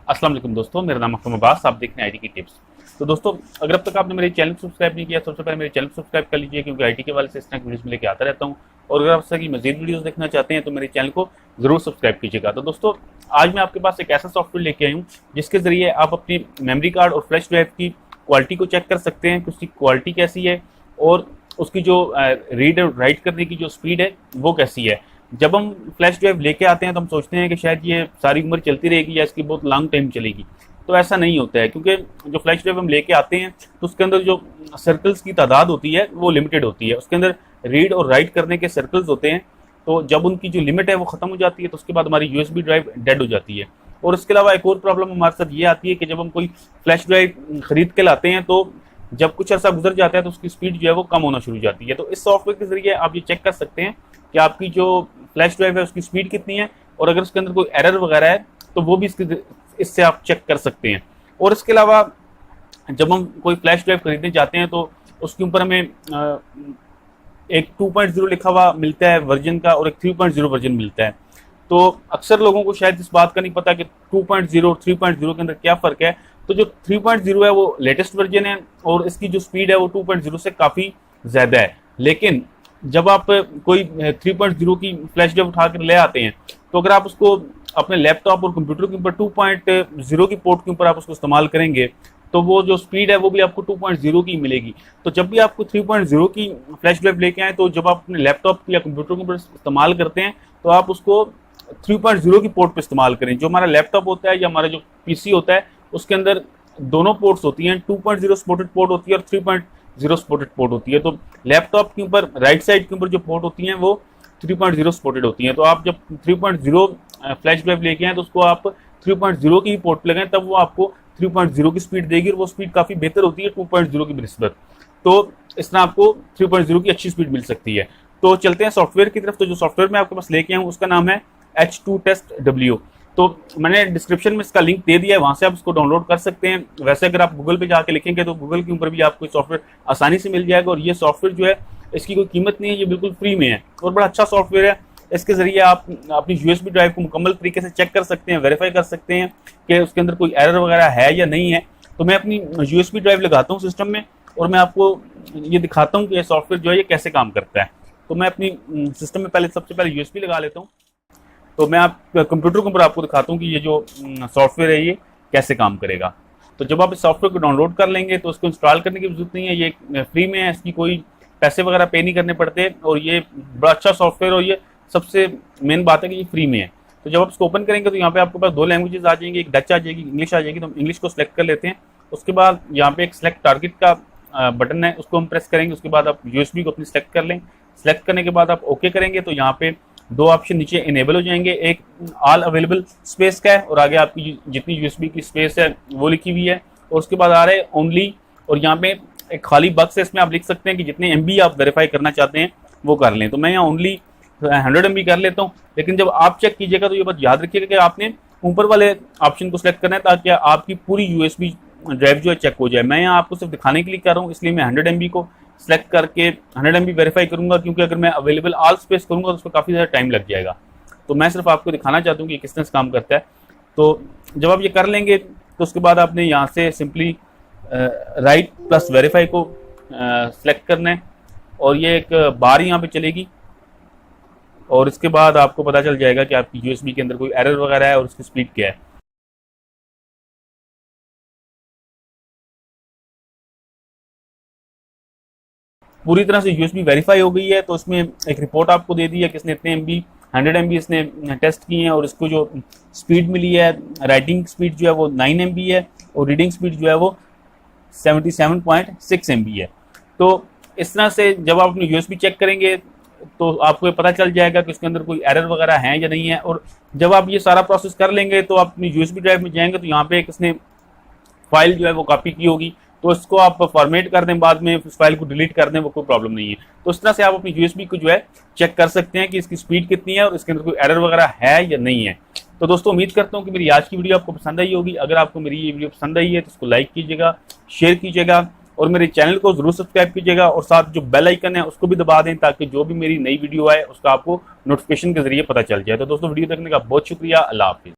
अस्सलाम वालेकुम दोस्तों, मेरा नाम अख्तम अब्बास, आप देख रहे हैं आईटी की टिप्स। तो दोस्तों, अगर अब तक आपने मेरे चैनल को सब्सक्राइब नहीं किया, सबसे पहले मेरे चैनल को सब्सक्राइब कर लीजिए, क्योंकि आईटी के वाले से इस तरह की वीडियोस में लेके आता रहता हूँ। और अगर आप इस तरह की मजीद वीडियोस देखना चाहते हैं तो मेरे चैनल को जरूर सब्सक्राइब कीजिएगा। तो दोस्तों, आज मैं आपके पास एक ऐसा सॉफ्टवेयर लेके आई हूँ जिसके जरिए आप अपनी मेमोरी कार्ड और फ्लैश ड्राइव की क्वालिटी को चेक कर सकते हैं कि उसकी क्वालिटी कैसी है और उसकी जो रीड और राइट करने की जो स्पीड है वो कैसी है। जब हम फ्लैश ड्राइव लेके आते हैं तो हम सोचते हैं कि शायद ये सारी उम्र चलती रहेगी या इसकी बहुत लॉन्ग टाइम चलेगी। तो ऐसा नहीं होता है, क्योंकि जो फ्लैश ड्राइव हम लेके आते हैं तो उसके अंदर जो सर्कल्स की तादाद होती है वो लिमिटेड होती है। उसके अंदर रीड और राइट करने के सर्कल्स होते हैं, तो जब उनकी जो लिमिट है वो ख़त्म हो जाती है तो उसके बाद हमारी यूएसबी ड्राइव डेड हो जाती है। और इसके अलावा एक और प्रॉब्लम हमारे साथ ये आती है कि जब हम कोई फ्लैश ड्राइव खरीद के लाते हैं तो जब कुछ अर्सा गुजर जाता है तो उसकी स्पीड जो है वो कम होना शुरू हो जाती है। तो इस सॉफ्टवेयर के जरिए आप ये चेक कर सकते हैं कि आपकी जो फ्लैश ड्राइव है उसकी स्पीड कितनी है, और अगर उसके अंदर कोई एरर वगैरह है तो वो भी इससे आप चेक कर सकते हैं। और इसके अलावा जब हम कोई फ्लैश ड्राइव खरीदने जाते हैं तो उसके ऊपर हमें एक 2.0 लिखा हुआ मिलता है वर्जन का और एक 3.0 वर्जन मिलता है। तो अक्सर लोगों को शायद इस बात का नहीं पता कि 2.0 और 3.0 के अंदर क्या फ़र्क है। तो जो 3.0 है वो लेटेस्ट वर्जन है और इसकी जो स्पीड है वो 2.0 से काफ़ी ज़्यादा है। लेकिन जब आप कोई 3.0 की फ्लैश ड्राइव उठा कर ले आते हैं तो अगर आप उसको अपने लैपटॉप और कंप्यूटर के ऊपर 2.0 की पोर्ट के ऊपर आप उसको इस्तेमाल करेंगे तो वो जो स्पीड है वो भी आपको 2.0 की मिलेगी। तो जब भी आपको 3.0 की फ्लैश ड्राइव लेके आए तो जब आप अपने लैपटॉप या कंप्यूटर के ऊपर इस्तेमाल करते हैं तो आप उसको 3.0 की पोर्ट पर इस्तेमाल करें। जो हमारा लैपटॉप होता है या हमारा जो पीसी होता है उसके अंदर दोनों पोर्ट्स होती हैं, 2.0 सपोर्टेड पोर्ट होती है और 3.0 सपोर्टेड पोर्ट होती है। तो लैपटॉप के ऊपर राइट साइड के ऊपर जो पोर्ट होती हैं वो 3.0 सपोर्टेड होती हैं। तो आप जब 3.0 फ्लैश ड्राइव लेके आए तो उसको आप 3.0 की ही पोर्ट पे लगाएं, तब वो आपको 3.0 की स्पीड देगी और वो स्पीड काफ़ी बेहतर होती है 2.0 की निस्बत। तो इस तरह आपको 3.0 की अच्छी स्पीड मिल सकती है। तो चलते हैं सॉफ्टवेयर की तरफ। तो जो सॉफ्टवेयर मैं आपके पास लेके आऊँ उसका नाम है H2 Test W। तो मैंने डिस्क्रिप्शन में इसका लिंक दे दिया है, वहाँ से आप इसको डाउनलोड कर सकते हैं। वैसे अगर आप गूगल पे जाके लिखेंगे तो गूगल के ऊपर भी आपको सॉफ्टवेयर आसानी से मिल जाएगा। और ये सॉफ्टवेयर जो है इसकी कोई कीमत नहीं है, ये बिल्कुल फ्री में है और बड़ा अच्छा सॉफ्टवेयर है। इसके ज़रिए आप अपनी यूएसबी ड्राइव को मुकम्मल तरीके से चेक कर सकते हैं, वेरीफाई कर सकते हैं कि उसके अंदर कोई एरर वगैरह है या नहीं है। तो मैं अपनी यूएसबी ड्राइव लगाता हूँ सिस्टम में और मैं आपको ये दिखाता हूँ कि ये सॉफ्टवेयर जो है ये कैसे काम करता है। तो मैं अपनी सिस्टम में सबसे पहले यूएसबी लगा लेता हूँ। तो मैं आप कंप्यूटर के ऊपर आपको दिखाता हूँ कि ये जो सॉफ्टवेयर है ये कैसे काम करेगा। तो जब आप इस सॉफ्टवेयर को डाउनलोड कर लेंगे तो उसको इंस्टॉल करने की जरूरत नहीं है, ये फ्री में है, इसकी कोई पैसे वगैरह पे नहीं करने पड़ते और ये बड़ा अच्छा सॉफ्टवेयर और ये सबसे मेन बात है कि ये फ्री में है। तो जब आप इसको ओपन करेंगे तो यहाँ पे आपके पास दो लैंग्वेजेस आ जाएंगी, एक डच आ जाएगी, इंग्लिश आ जाएगी। तो हम इंग्लिश को सिलेक्ट कर लेते हैं। उसके बाद यहाँ पे एक सिलेक्ट टारगेट का बटन है, उसको हम प्रेस करेंगे। उसके बाद आप यूएसबी को अपनी सिलेक्ट कर लें। सिलेक्ट करने के बाद आप ओके करेंगे तो यहाँ पे दो ऑप्शन नीचे इनेबल हो जाएंगे, एक ऑल अवेलेबल स्पेस का है और आगे आपकी जितनी यूएसबी की स्पेस है वो लिखी हुई है। और उसके बाद आ रहा है ओनली, और यहाँ पे एक खाली बक्स है, इसमें आप लिख सकते हैं कि जितने MB आप वेरीफाई करना चाहते हैं वो कर लें। तो मैं यहाँ ओनली 100 MB कर लेता हूँ। लेकिन जब आप चेक कीजिएगा तो ये बात याद रखिएगा कि आपने ऊपर वाले ऑप्शन को सिलेक्ट करना है ताकि आपकी पूरी यूएसबी ड्राइव जो है चेक हो जाए। मैं यहाँ आपको सिर्फ दिखाने के लिए कर रहा हूँ, इसलिए मैं 100 MB को सिलेक्ट करके 100 MB वेरीफाई करूंगा, क्योंकि अगर मैं अवेलेबल ऑल स्पेस करूंगा तो उसको काफ़ी ज़्यादा टाइम लग जाएगा। तो मैं सिर्फ आपको दिखाना चाहता हूँ कि किस तरह से काम करता है। तो जब आप ये कर लेंगे तो उसके बाद आपने यहाँ से सिंपली राइट प्लस वेरीफाई को सिलेक्ट करना है और ये एक बार यहाँ पे चलेगी और इसके बाद आपको पता चल जाएगा कि आपकी यूएसबी के अंदर कोई एरर वगैरह है और उसकी स्पीड क्या है। पूरी तरह से यूएसबी वेरीफाई हो गई है तो इसमें एक रिपोर्ट आपको दे दी है किसने इतने MB 100 MB इसने टेस्ट किए हैं और इसको जो स्पीड मिली है, राइटिंग स्पीड जो है वो 9 MB है और रीडिंग स्पीड जो है वो 77.6 MB है। तो इस तरह से जब आप अपनी यूएसबी चेक करेंगे तो आपको पता चल जाएगा कि उसके अंदर कोई एरर वगैरह है या नहीं है। और जब आप ये सारा प्रोसेस कर लेंगे तो आप अपनी यूएसबी ड्राइव में जाएंगे तो यहाँ पे किसने फाइल जो है वो कॉपी की होगी, तो इसको आप फॉर्मेट कर दें, बाद में इस फाइल को डिलीट कर दें, वो कोई प्रॉब्लम नहीं है। तो इस तरह से आप अपनी यूएसबी को जो है चेक कर सकते हैं कि इसकी स्पीड कितनी है और इसके अंदर कोई एरर वगैरह है या नहीं है। तो दोस्तों, उम्मीद करता हूँ कि मेरी आज की वीडियो आपको पसंद आई होगी। अगर आपको मेरी ये वीडियो पसंद आई है तो इसको लाइक कीजिएगा, शेयर कीजिएगा और मेरे चैनल को जरूर सब्सक्राइब कीजिएगा और साथ जो बेल आइकन है उसको भी दबा दें ताकि जो भी मेरी नई वीडियो आए उसका आपको नोटिफिकेशन के जरिए पता चल जाए। तो दोस्तों, वीडियो देखने का बहुत शुक्रिया। अल्लाह हाफिज़।